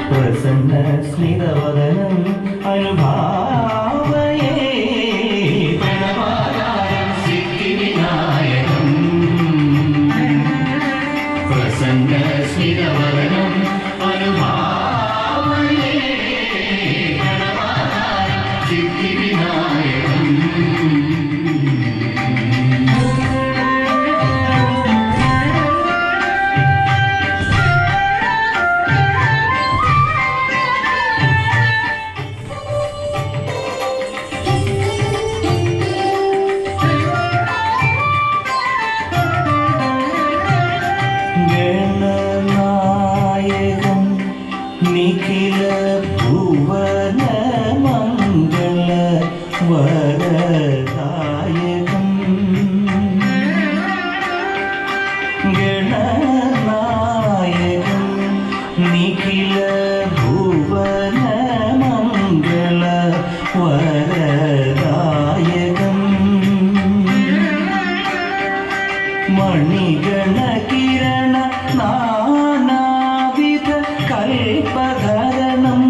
പ്രസന്ന സ്മിതവദനം അനുഭാവയേ പ്രണവാകാരം സിദ്ധിവിനായകം പ്രസന്ന സ്മിതവദനം അനുഭാവയേ പ്രണവാകാരം സിദ്ധിവിനായകം നിഖില ഭുവന മംഗള വരദായകം ഗണനായകം നിഖില ഭുവന മംഗള വരദായകം മണിഗണ കിരണ നാനാവിധ കൽപധരണം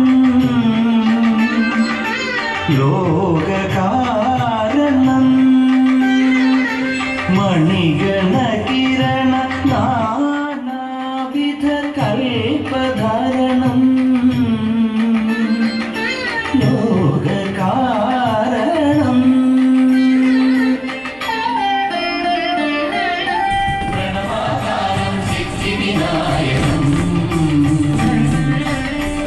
ലോകകാരണം മണിഗണ കിരണ നാനാവിധ കൽപധരണം ലോകകാരണം പ്രണവാകാരം സിദ്ധിവിനായകം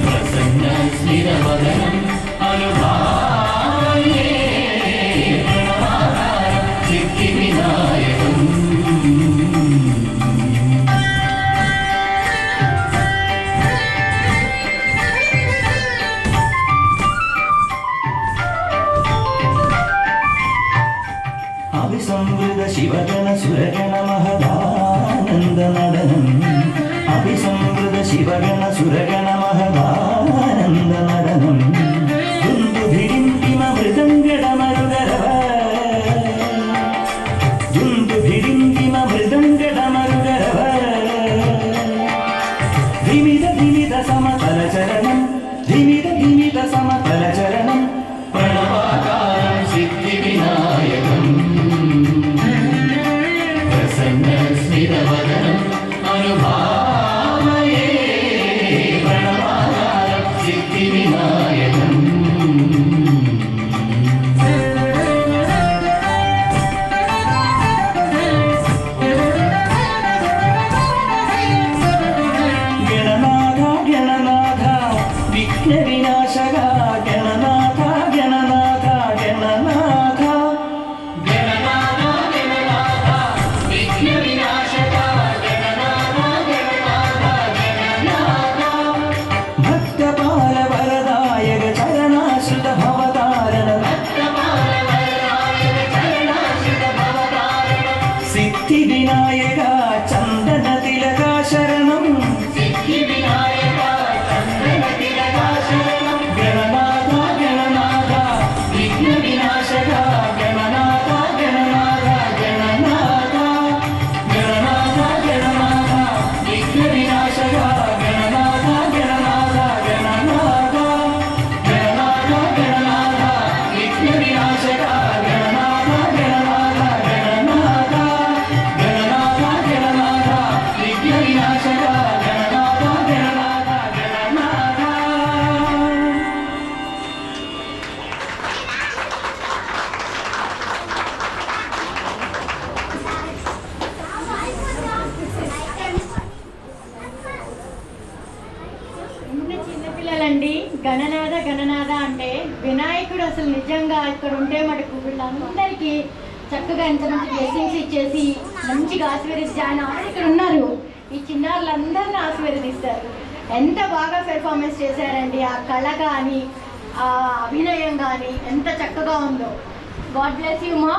പ്രസന്ന സ്മിതവദനം അനുഭാവയേ പ്രണവാകാരം സിദ്ധിവിനായകം അഭിസംവൃത ശിവഗണ സുരഗണ മഹദാനന്ദ നടനം അഭിസംവൃത ശിവഗണ സുരഗണ മഹദാനന്ദ നടനം ദുന്ദുഭിരിന്തിമ മൃദംഗടമരുഗരവ ദുന്ദുഭിരിന്തിമ മൃദംഗടമരുഗരവ ധിമിത ധിമിത സമതല ചരണം ധിമിത ധിമിത സമതല ചരണം പ്രണവാകാരം സിദ്ധിവിനായകം പ്രസന്ന സ്മിതവദനം അനുഭാവയേ പ്രണവാകാരം സിദ്ധിവിനായകം ഗണനാഥ ഗണനാഥ വിഘ്നവിനാശക ഗണനാഥ ഗണനാഥ ഗണനാഥ ഗണനാഥ ഗണനാഥ വിഘ്നവിനാശക ഗണനാഥ ഗണനാഥ ഗണനാഥ ഭക്തപാല വരദായക ചരണാശ്രിത ഭവതാരണ ഭക്തപാല വരദായക ചരണാശ്രിത ഭവതാരണ സിദ്ധിവിനായക ചന്ദന തിലക ശരണം സിദ്ധിവിനായക ചന്ദന തിലക ശരണം ഗണനാഥ ഗണനാഥ വിഘ്നവിനാശക ഗണനാഥ ഗണനാഥ ഗണനാഥ ഗണനാഥ ഗണനാഥ വിഘ്നവിനാശക ഗണനാഥ ഗണനാഥ ഗണനാഥ ഗണനാഥ ഗണനാഥ വിഘ്നവിനാശക ഗണനാഥ ഗണനാഥ ഗണനാഥ ഗണനാഥ ഗണനാഥ വിഘ്നവിനാശക ഗണനാഥ ഗണനാഥ ഗണനാഥ. చిన్నపిల్లలండి గణనాథ గణనాథ అంటే వినాయకుడు అసలు నిజంగా ఇక్కడ ఉంటే మటుకు వీళ్ళందరికీ చక్కగా ఎంత మంచి బ్లెస్సింగ్స్ ఇచ్చేసి మంచిగా ఆశీర్వదించి ఆయన ఇక్కడ ఉన్నారు ఈ చిన్నారులందరినీ ఆశీర్వదిస్తారు. ఎంత బాగా పెర్ఫార్మెన్స్ చేశారండి, ఆ కళ కానీ ఆ అభినయం కానీ ఎంత చక్కగా ఉందో. గాడ్ బ్లెస్ యూ మా.